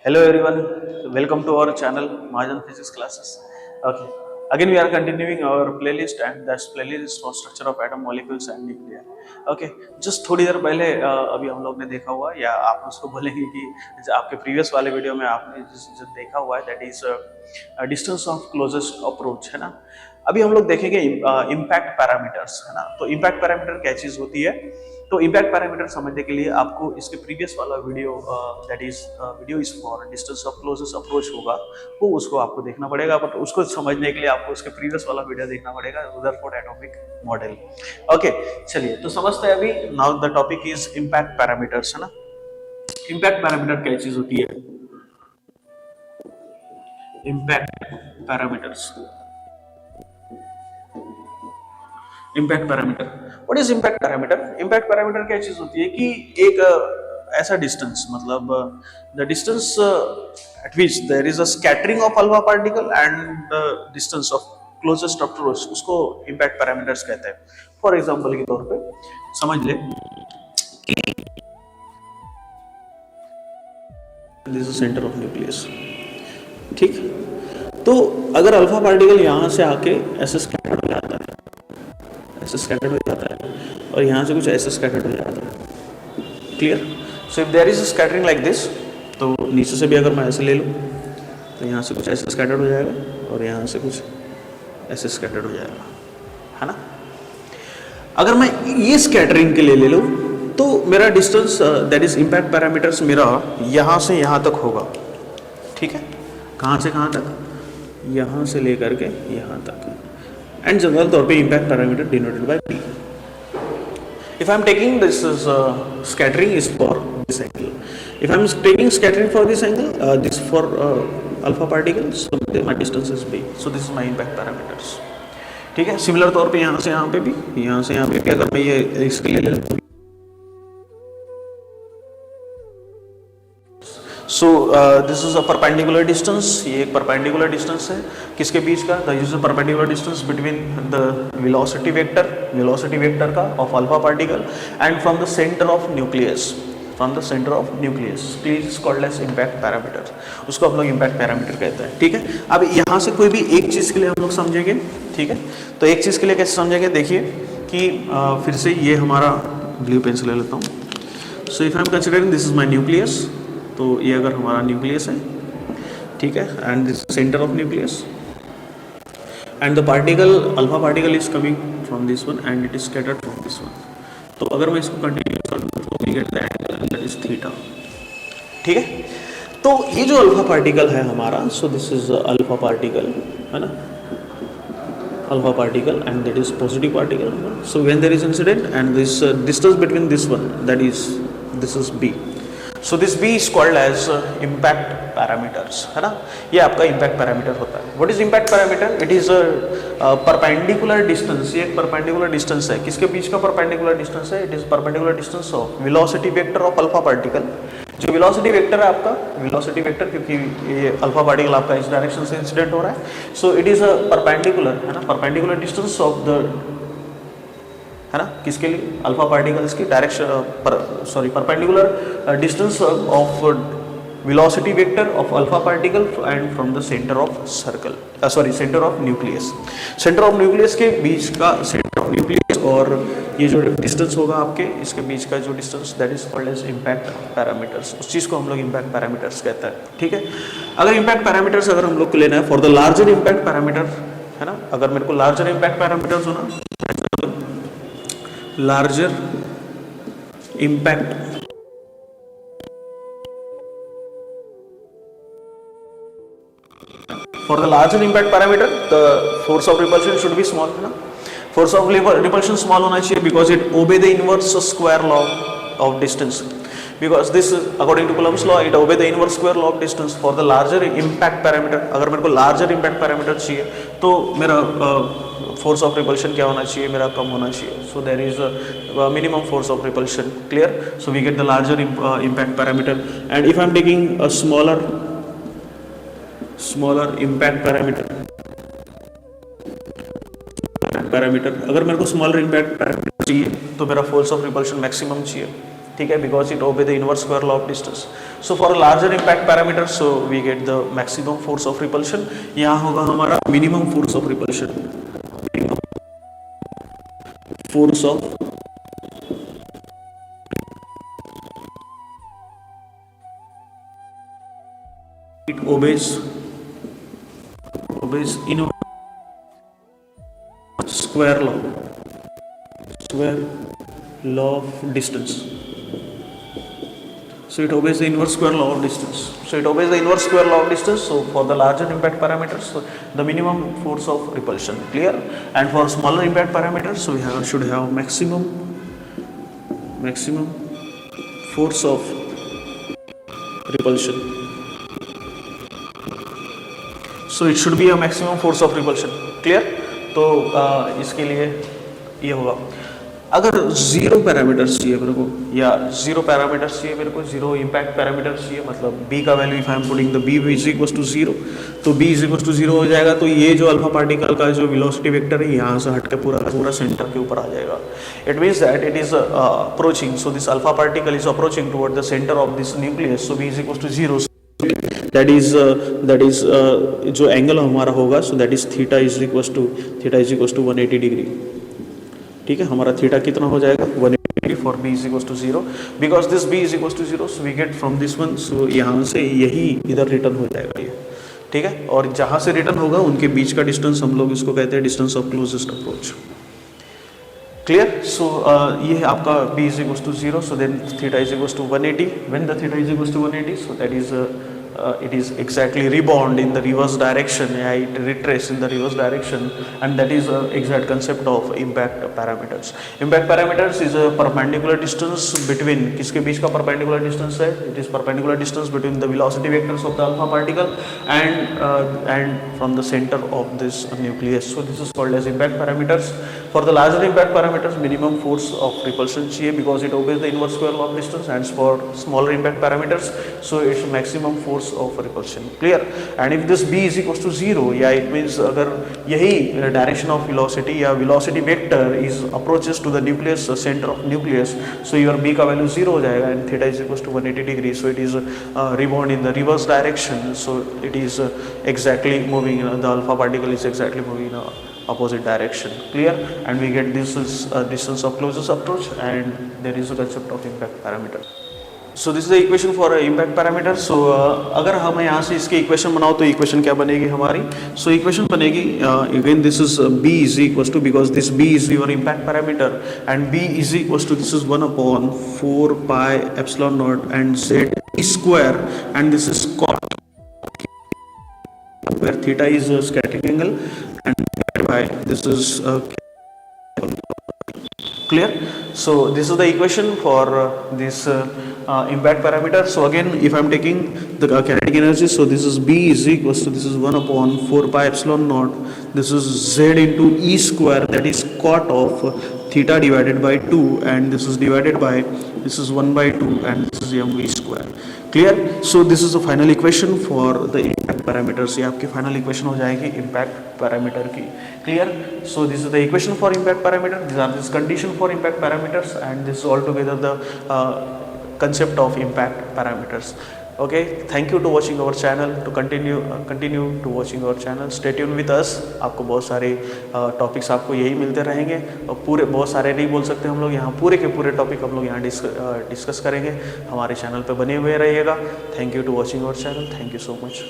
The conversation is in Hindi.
Hello everyone, welcome to our channel Mahajan Physics Classes. Okay, again we are continuing our playlist and that playlist is for structure of atom, molecules and nuclei. Okay, just थोड़ी देर पहले अभी हम लोग ने देखा हुआ या आप उसको बोलेंगे कि आपके प्रीवियस वाले वीडियो में आपने जो देखा हुआ है that is distance of closest approach है ना. अभी हम लोग देखेंगे इम्पैक्ट पैरामीटर्स है ना. तो इम्पैक्ट पैरामीटर क्या चीज होती है. तो इम्पैक्ट पैरामीटर समझने के लिए आपको इसके प्रीवियस वाला video that is video is for distance of closest approach होगा वो उसको आपको देखना पड़ेगा. बट उसको समझने के लिए आपको उसके प्रीवियस वाला वीडियो देखना पड़ेगा रदरफोर्ड एटॉमिक मॉडल. ओके चलिए तो समझते हैं अभी. Now the topic is impact parameters है ना. इम्पैक्ट पैरामीटर क्या चीज होती है. Impact parameters. Impact parameter. What is impact parameter. Impact parameter क्या चीज होती है कि एक ऐसा डिस्टेंस मतलब the distance at which there is a scattering of alpha particle and the distance of closest approach उसको इम्पैक्ट पैरामीटर्स कहते हैं. फॉर एग्जांपल के तौर पे समझ ले this is centre of nucleus. ठीक. तो अगर अल्फा पार्टिकल यहां से आके ऐसे स्कैटर्ड हो जाता है, ऐसे स्कैटर्ड हो जाता है और यहाँ से कुछ ऐसे स्कैटर्ड हो जाता है. Clear. So if there is scattering like this तो नीचे से भी अगर मैं ऐसे ले लूँ तो यहाँ से कुछ ऐसे स्कैटर्ड हो जाएगा और यहाँ से कुछ ऐसे स्कैटर्ड हो जाएगा है ना. अगर मैं ये स्कैटरिंग के लिए ले लूँ तो मेरा distance that is impact parameters मेरा यहाँ से यहाँ तक होगा. ठीक है. कहाँ से कहाँ तक. यहाँ से लेकर के यहाँ तक. एंड जनरल तौर पे impact parameter denoted by p. If I am taking this is scattering is for this angle. If I am taking scattering for this angle, this for alpha particles, so my distance is b. So this is my impact parameters. ठीक है. सिमिलर तौर पे यहाँ से यहाँ पे भी, यहाँ से यहाँ पे भी अगर मैं ये इसके लिए ले लूँ so this is a perpendicular distance. ये एक परपेंडिकुलर डिस्टेंस है किसके बीच का. The use perpendicular distance between the velocity vector का of alpha particle and from the centre of nucleus. From the centre of nucleus please called as impact parameter. उसको हम लोग इम्पैक्ट पैरामीटर कहते हैं. ठीक है. अब यहाँ से कोई भी एक चीज़ के लिए हम लोग समझेंगे. ठीक है. तो एक चीज़ के लिए कैसे समझेंगे देखिए कि फिर से ये हमारा ब्लू पेंसिल ले लेता हूँ. So if I am considering this is my nucleus. तो ये अगर हमारा न्यूक्लियस है. ठीक है. And this centre of nucleus and the particle alpha particle is coming from this one and it is scattered from this one. तो अगर मैं इसको कंटिन्यू कर दूँ तो we get the angle that is theta. ठीक है. तो ये जो अल्फा पार्टिकल है हमारा so this is alpha particle है ना. Alpha particle and that is positive particle. So when there is incident and this distance between this one that is this is b. So this b is called as impact parameters है ना. ये आपका इम्पैक्ट पैरामीटर होता है. What is impact parameter. It is perpendicular distance. ये एक परपेंडिकुलर डिस्टेंस है. किसके बीच का परपेंडिकुलर डिस्टेंस है. It is perpendicular distance of velocity vector of alpha particle. जो वेलोसिटी वेक्टर है आपका वेलोसिटी वेक्टर क्योंकि ये अल्फा पार्टिकल आपका इस डायरेक्शन से इंसिडेंट हो रहा है. So it is a perpendicular है ना. परपेंडिकुलर डिस्टेंस ऑफ द है ना किसके लिए अल्फा पार्टिकल्स की direction sorry perpendicular distance of velocity vector of alpha particle and from the centre of circle sorry centre of nucleus. Centre of nucleus के बीच का सेंटर ऑफ न्यूक्लियस और ये जो डिस्टेंस होगा आपके इसके बीच का जो distance that is called as impact parameters. उस चीज़ को हम लोग इम्पैक्ट पैरामीटर्स कहते हैं. ठीक है. अगर इम्पैक्ट पैरामीटर्स अगर हम लोग को लेना है for the larger impact parameter है ना. अगर मेरे को लार्जर इम्पैक्ट पैरामीटर्स होना larger impact for the larger impact parameter the force of repulsion should be small है ना. force of repulsion small होना चाहिए because it obey the inverse square law of distance. because this according to Coulomb's law it obey the inverse square law of distance. for the larger impact parameter अगर मेरे को larger impact parameter चाहिए तो मेरा फोर्स ऑफ रिपल्शन क्या होना चाहिए मेरा कम होना चाहिए. So there is minimum force of repulsion. Clear. So we get the larger impact parameter and if I am taking a smaller impact parameter अगर मेरे को स्मॉलर इम्पैक्ट पैरामीटर चाहिए तो मेरा फोर्स ऑफ रिपल्शन मैक्सिमम चाहिए. ठीक है, because it obey the inverse square law of distance. So for larger impact parameter so we get the maximum force of repulsion. यहाँ होगा हमारा minimum force of repulsion, force of it obeys in square law of distance. So it obeys the inverse square law of distance. So for the larger impact parameters, so the minimum force of repulsion, clear. And for smaller impact parameters, so we should have maximum force of repulsion. So it should be a maximum force of repulsion, clear. तो इसके लिए ये होगा. अगर जीरो पैरामीटर्स चाहिए मेरे को, या जीरो पैरामीटर्स चाहिए मेरे को, जीरो इम्पैक्ट पैरामीटर्स चाहिए, मतलब b का value if I am putting the b is equal to zero, तो b is equal to zero हो जाएगा. तो ये जो अल्फा पार्टिकल का जो वेलोसिटी वेक्टर है यहाँ से हट के पूरा सेंटर के ऊपर आ जाएगा. It means that it is approaching, so this alpha particle is approaching toward the centre of this nucleus. So b is equal to zero. That is जो एंगल हमारा होगा, so that is theta is equal to 180 degree. ठीक है, हमारा थीटा कितना हो जाएगा 180 for b is equal to zero. Because this b is equal to zero, so we get from this one, सो यहाँ से यही इधर रिटर्न हो जाएगा ये. ठीक है, और जहाँ से रिटर्न होगा उनके बीच का डिस्टेंस हम लोग इसको कहते हैं distance of closest approach. Clear. So ये है आपका b is equal to zero. So then theta is equal to 180. When the theta is equal to 180, so that is it is exactly rebound in the reverse direction, it retrace in the reverse direction, and that is exact concept of impact parameters. Impact parameters is a perpendicular distance between, किसके बीच का perpendicular distance है? It is perpendicular distance between the velocity vectors of the alpha particle and from the center of this nucleus. So this is called as impact parameters. For the larger impact parameters, minimum force of repulsion चाहिए because it obeys the inverse square law of distance, and for smaller impact parameters, so it's maximum force of repulsion, clear. And if this b is equals to zero, yeah, it means अगर यही direction of velocity या velocity vector is approaches to the nucleus, center of nucleus, so your b का value zero हो जाएगा, and theta is equals to 180 degree, so it is rebound in the reverse direction, so it is exactly moving, the alpha particle is exactly moving in opposite direction, clear. And we get this is distance of closest approach, and there is a concept of impact parameter. So this is the equation for impact parameter. So अगर हम यहाँ से इसके इक्वेशन बनाओ तो इक्वेशन क्या बनेगी हमारी? So इक्वेशन बनेगी again this is b is equals to, because this b is your impact parameter, and b is equals to, this is 1 upon 4 pi epsilon naught and z square, and this is cot, where theta is a scattering angle, and by this is clear. So this is the equation for this impact parameter. So again, if I am taking the kinetic energy, so this is b is equals to, this is 1 upon 4 pi epsilon naught, this is z into e square, that is cot of theta divided by 2, and this is divided by, this is 1 by 2, and this is mv square, clear. So this is the final equation for the impact parameters. ये आपकी final equation हो जाएगी impact parameter की, clear. So this is the equation for impact parameter, these are this condition for impact parameters, and this is altogether the concept of impact parameters. Okay, thank you to watching our channel. To continue to watching our channel, stay tuned with us. आपको बहुत सारे टॉपिक्स आपको यही मिलते रहेंगे, और पूरे बहुत सारे नहीं बोल सकते हम लोग, यहाँ पूरे के पूरे टॉपिक हम लोग यहाँ डिस्कस करेंगे. हमारे चैनल पे बने हुए रहिएगा. Thank you to watching our channel. Thank you so much.